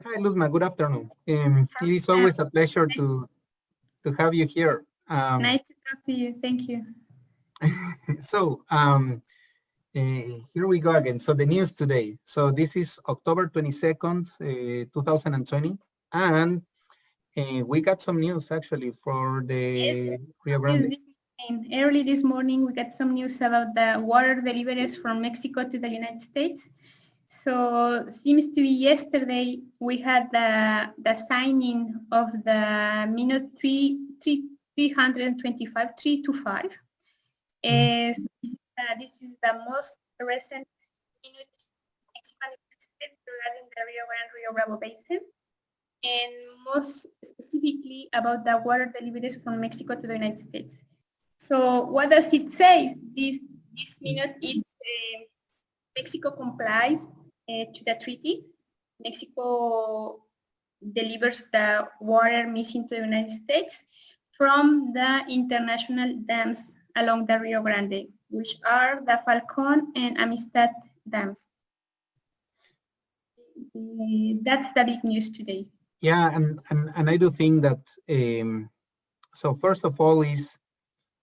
Hi, Luzma. Good afternoon. It is always a pleasure to have you here. Nice to talk to you. Thank you. So here we go again. So the news today. So this is October 22nd, 2020, and we got some news actually for Yes, the Rio news Grande. this morning. Early this morning, we got some news about the water deliveries from Mexico to the United States. So seems to be yesterday we had the signing of the minute 325, 325. This is the most recent minute Mexican United States regarding the Rio Grande Rio Bravo Basin, and most specifically about the water deliveries from Mexico to the United States. So what does it say? This minute is Mexico complies to the treaty. Mexico delivers the water missing to the United States from the international dams along the Rio Grande, which are the Falcon and Amistad dams. That's the big news today. Yeah, and I do think that so first of all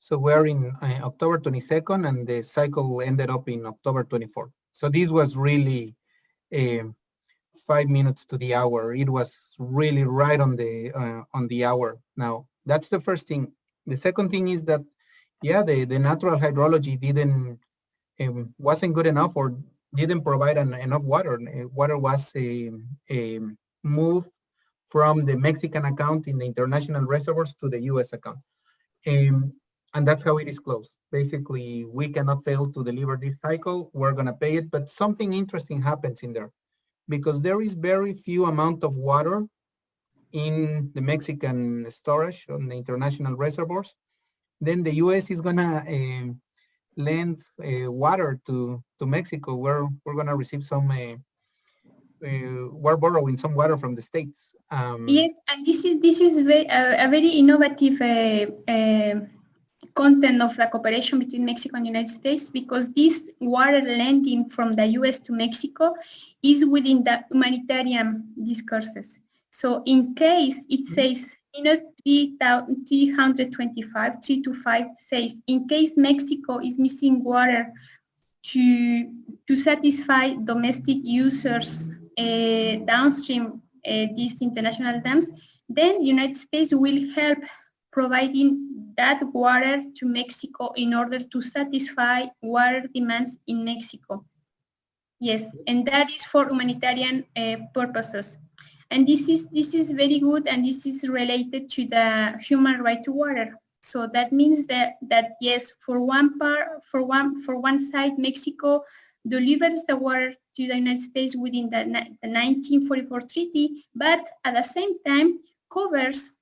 so we're in October 22nd, and the cycle ended up in October 24th. So this was really 5 minutes to the hour. It was really right on the hour. Now that's the first thing. The second thing is that yeah, the natural hydrology didn't wasn't good enough, or didn't provide enough water. Water was moved from the Mexican account in the international reservoirs to the U.S. account. Um, and that's how it is closed. Basically, we cannot fail to deliver this cycle. We're going to pay it. But something interesting happens in there, because there is very few amount of water in the Mexican storage on the international reservoirs. Then the U.S. is going to lend water to Mexico. We're going to receive some, we're borrowing some water from the States. Yes, and this is a very innovative content of the cooperation between Mexico and the United States, because this water lending from the U.S. to Mexico is within the humanitarian discourses. So in case it says, 325, 325 says, in case Mexico is missing water to satisfy domestic users downstream these international dams, then United States will help providing that water to Mexico in order to satisfy water demands in Mexico. Yes, and that is for humanitarian purposes. And this is very good, and this is related to the human right to water. So that means that yes, for one side, Mexico delivers the water to the United States within the 1944 treaty, but at the same time covers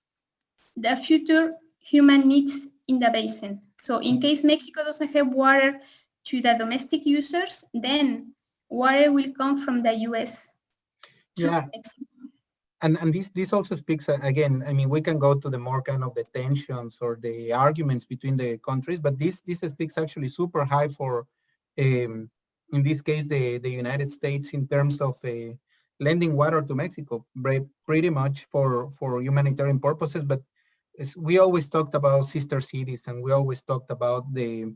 the future human needs in the basin. So in case Mexico doesn't have water to the domestic users, then water will come from the U.S. to Mexico. And this also speaks again. I mean, we can go to the more kind of the tensions or the arguments between the countries, but this speaks actually super high for, in this case, the United States in terms of lending water to Mexico, pretty much for humanitarian purposes. But we always talked about sister cities, and we always talked about the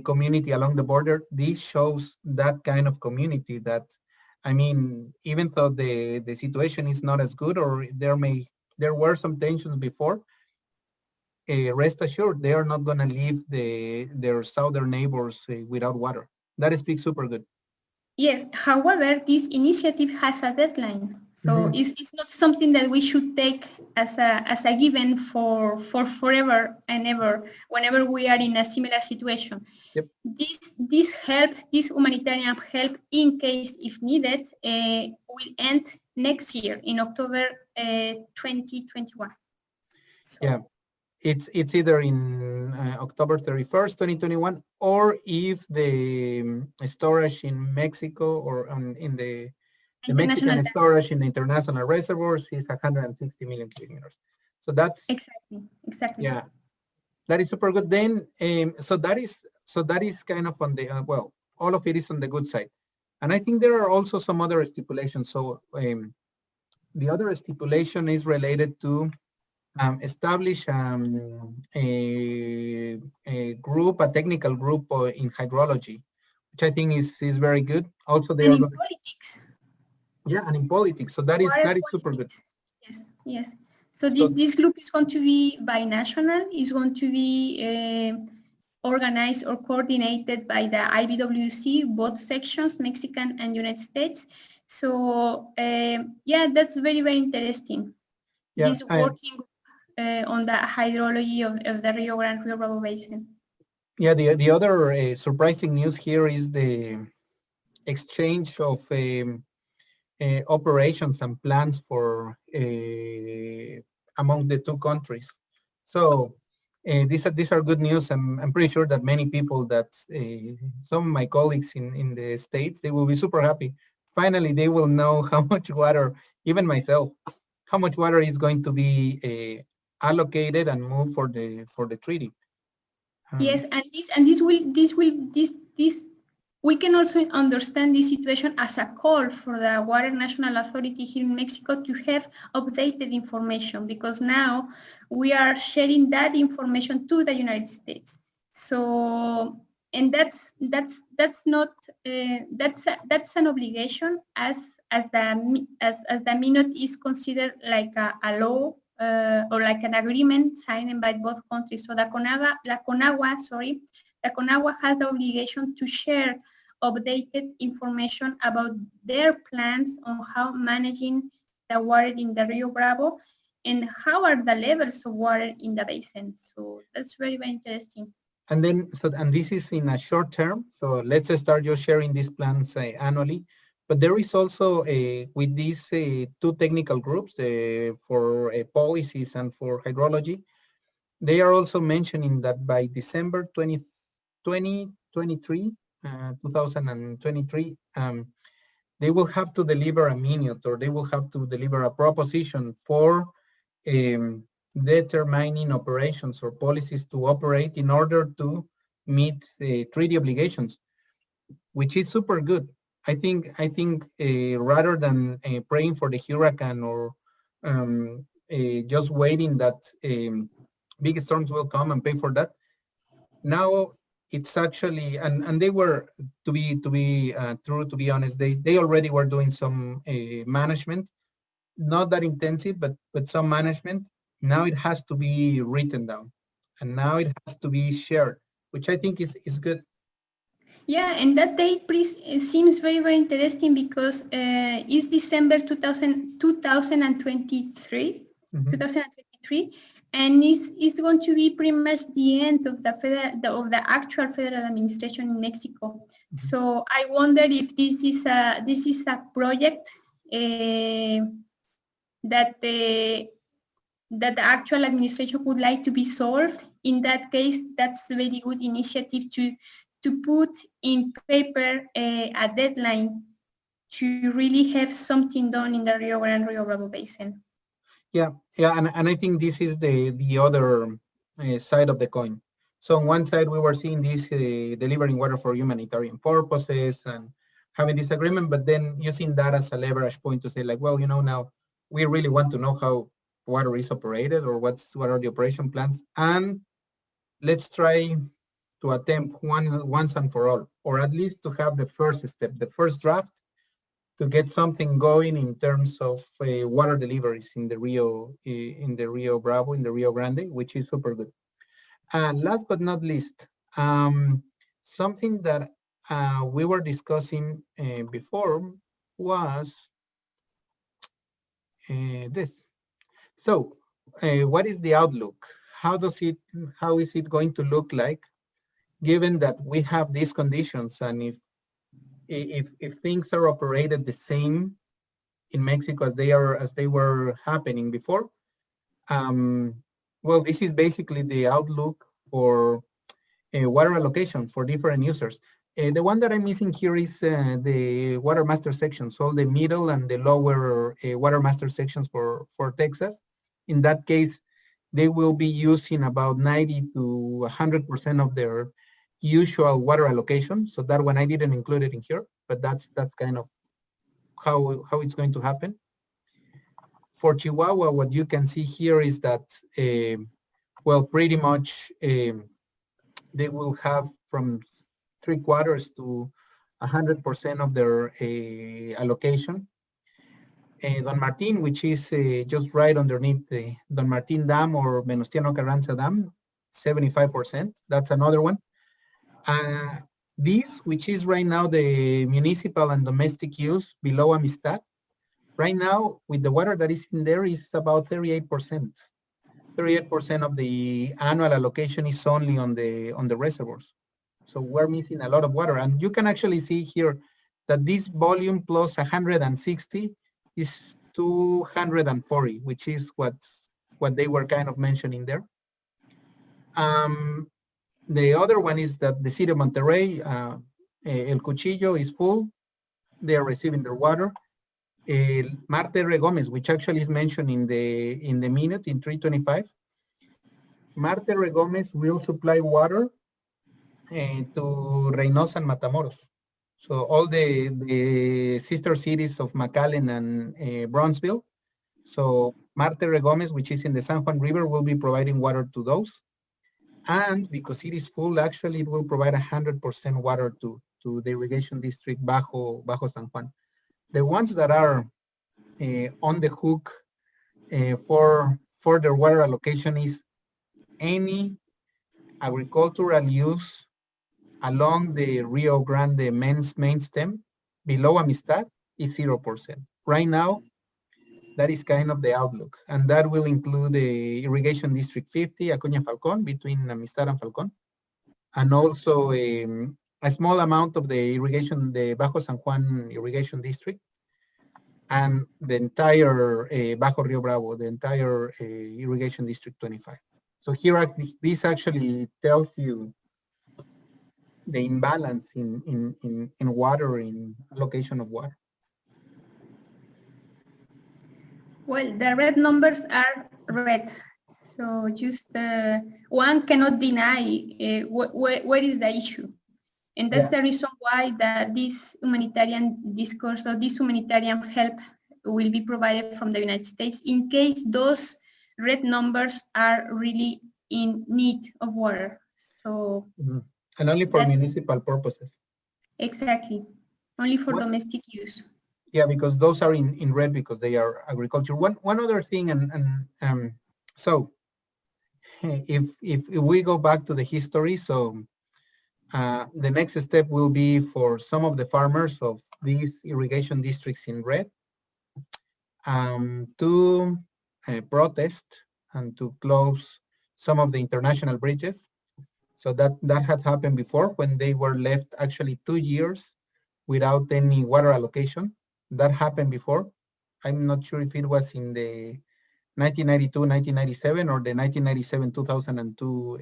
community along the border. This shows that kind of community that, I mean, even though the situation is not as good, or there were some tensions before, rest assured they are not going to leave their southern neighbors without water. That speaks super good. Yes, however, this initiative has a deadline. So it's not something that we should take as a given for forever and ever, whenever we are in a similar situation. Yep. This help, this humanitarian help, in case if needed, will end next year in October 2021. So. Yeah, it's either in October 31st, 2021, or if the storage in Mexico or in the Mexican storage in the international reservoirs is 160 million cubic meters. So that's exactly. Yeah, that is super good. Then so that is kind of on the well, all of it is on the good side, and I think there are also some other stipulations. So the other stipulation is related to establish a group, a technical group in hydrology, which I think is very good. Also, they And are in going, politics, yeah, and in politics. So that water is super good. politics. Yes, yes. So So this group is going to be binational, is going to be organized or coordinated by the IBWC, both sections, Mexican and United States. So yeah, that's very, very interesting. yeah, This working on the hydrology of the Rio Grande, Rio Bravo Basin. yeah. The other surprising news here is the exchange of operations and plans for among the two countries. So these are good news. I'm pretty sure that many people that some of my colleagues in the States, they will be super happy. Finally, they will know how much water, even myself, how much water is going to be allocated and moved for the treaty. Yes, and this we can also understand this situation as a call for the Water National Authority here in Mexico to have updated information, because now we are sharing that information to the United States. So, and that's not that's an obligation as the minute is considered like a law or like an agreement signed by both countries. So the Conagua has the obligation to share updated information about their plans on how managing the water in the Rio Bravo and how are the levels of water in the basin. So that's very, very interesting. And then, and this is in a short term. So let's start just sharing these plans annually. But there is also with these two technical groups for policies and for hydrology, they are also mentioning that by December 2023, 2023, they will have to deliver a minute, or they will have to deliver a proposition for um, determining operations or policies to operate in order to meet treaty obligations, which is super good. I think rather than praying for the hurricane or just waiting that big storms will come and pay for that, now it's actually, and they were, to be true, to be honest, they already were doing some management, not that intensive, but some management. Now it has to be written down, and now it has to be shared, which I think is good. Yeah, and that date seems very, very interesting because it's December 2023, Mm-hmm. 2023, and it's going to be pretty much the end of the actual federal administration in Mexico. Mm-hmm. So I wonder if this is a project that the actual administration would like to be solved. In that case, that's a very good initiative to put in paper a deadline to really have something done in the Rio Grande, Rio Bravo Basin. Yeah, and I think this is the other side of the coin. So on one side, we were seeing this delivering water for humanitarian purposes and having this agreement, but then using that as a leverage point to say, like, well, now we really want to know how water is operated, or what are the operation plans, and let's try to attempt once and for all, or at least to have the first step, the first draft, to get something going in terms of water deliveries in the Rio Bravo, in the Rio Grande, which is super good. And last but not least, something that we were discussing before was this. So, what is the outlook? How is it going to look like, given that we have these conditions, and if things are operated the same in Mexico as they were happening before? Well, this is basically the outlook for water allocation for different users. The one that I'm missing here is the water master sections, so the middle and the lower water master sections for Texas. In that case, they will be using about 90 to 100% of their usual water allocation. So that one I didn't include it in here, but that's kind of how it's going to happen. For Chihuahua, what you can see here is that, well, pretty much they will have from 3/4 to 100% of their allocation. Don Martin, which is just right underneath the Don Martin Dam or Venustiano Carranza Dam, 75%. That's another one. This, which is right now the municipal and domestic use below Amistad, right now with the water that is in there is about 38%. 38% of the annual allocation is only on the reservoirs. So we're missing a lot of water. And you can actually see here that this volume plus 160 is 240, which is what they were kind of mentioning there. The other one is that the city of Monterrey, El Cuchillo is full. They are receiving their water. Marte R. Gomez, which actually is mentioned in the minute in 325. Marte R. Gomez will supply water to Reynosa and Matamoros. So all the sister cities of McAllen and Bronzeville. So Marte R. Gomez, which is in the San Juan River, will be providing water to those. And because it is full, actually, it will provide 100% water to the irrigation district Bajo San Juan. The ones that are on the hook for their water allocation is any agricultural use along the Rio Grande main stem below Amistad is 0%. Right now, that is kind of the outlook, and that will include the irrigation district 50, Acuña Falcón, between Amistad and Falcón, and also a small amount of the irrigation, the Bajo San Juan irrigation district, and the entire Bajo Rio Bravo, the entire irrigation district 25. So here, this actually tells you the imbalance in water, in allocation of water. Well, the red numbers are red. So just one cannot deny what is the issue. And that's the reason why that this humanitarian discourse or this humanitarian help will be provided from the United States in case those red numbers are really in need of water. So and only for municipal purposes. Exactly, only for domestic use. Yeah, because those are in red because they are agriculture. One other thing, and so if we go back to the history, so the next step will be for some of the farmers of these irrigation districts in red to protest and to close some of the international bridges. So that had happened before when they were left actually 2 years without any water allocation. That happened before. I'm not sure if it was in the 1992, 1997 or the 1997, 2002.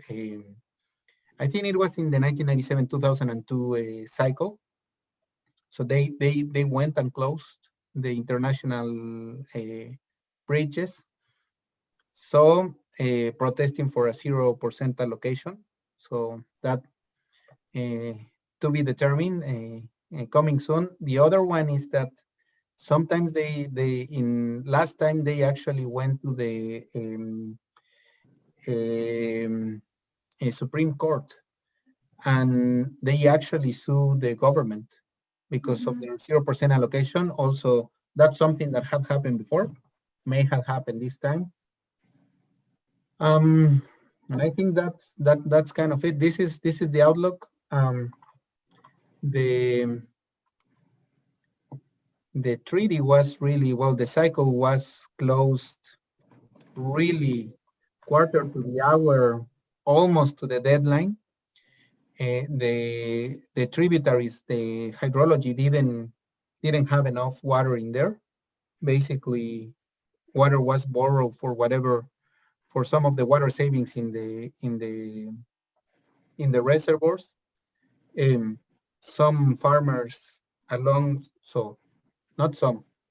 I think it was in the 1997, 2002 cycle. So they went and closed the international bridges. So protesting for a 0% allocation. So that to be determined coming soon. The other one is that sometimes last time they actually went to the Supreme Court and they actually sued the government because of their 0% allocation. Also, that's something that had happened before, may have happened this time. And I think that's kind of it. This is the outlook. The treaty was really, well, the cycle was closed really quarter to the hour, almost to the deadline. The tributaries, the hydrology didn't have enough water in there. Basically, water was borrowed for some of the water savings in the reservoirs. Some farmers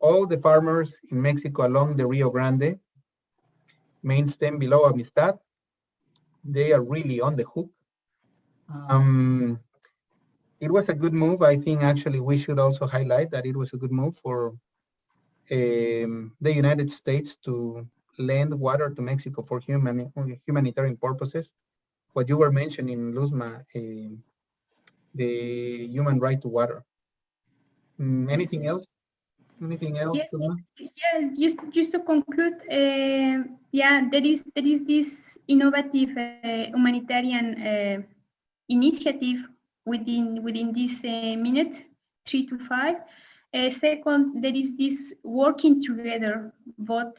all the farmers in Mexico along the Rio Grande main stem below Amistad, they are really on the hook. It was a good move. I think actually we should also highlight that it was a good move for the United States to lend water to Mexico for humanitarian purposes. What you were mentioning, Luzma, the human right to water. Anything else? Anything else, Yes, Luzma? yes. Just to conclude, yeah, there is this innovative humanitarian initiative within this minute 3 to 5. Second, there is this working together, both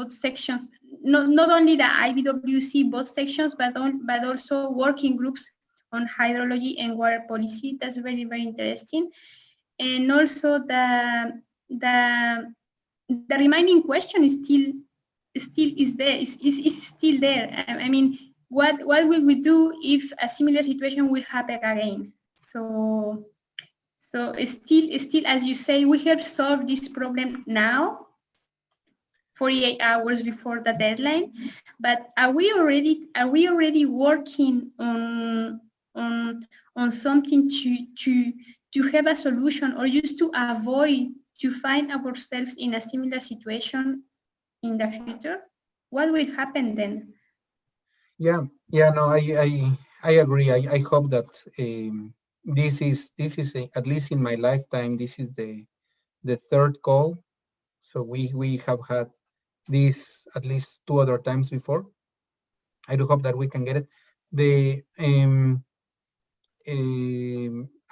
sections, not only the IBWC, both sections, but also working groups on hydrology and water policy. That's very, very interesting. And also the remaining question is still is there is still there. I mean, what will we do if a similar situation will happen again? So it's still as you say, we have solved this problem now, 48 hours before the deadline, but are we already working on something to have a solution, or just to avoid to find ourselves in a similar situation in the future? What will happen then? Yeah, no, I agree. I hope that this is at least in my lifetime, this is the third call. So we have had this at least two other times before. I do hope that we can get it. The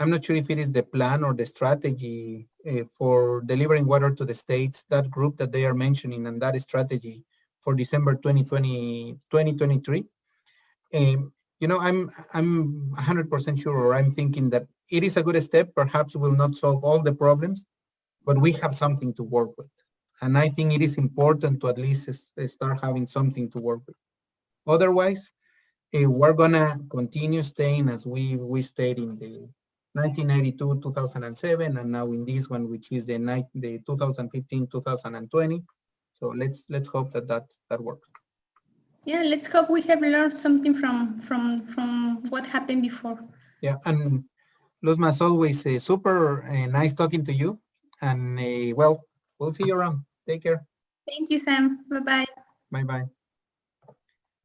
I'm not sure if it is the plan or the strategy for delivering water to the states, that group that they are mentioning, and that strategy for December 2020, 2023. I'm 100% sure, or I'm thinking that it is a good step. Perhaps will not solve all the problems, but we have something to work with. And I think it is important to at least start having something to work with. Otherwise, we're gonna continue staying as we stayed in the 1992, 2007, and now in this one, which is the 2015, 2020. So let's hope that works. Yeah, let's hope we have learned something from what happened before. Yeah, and Luzma, as always, super nice talking to you. And well, we'll see you around. Take care. Thank you, Sam. Bye bye. Bye bye.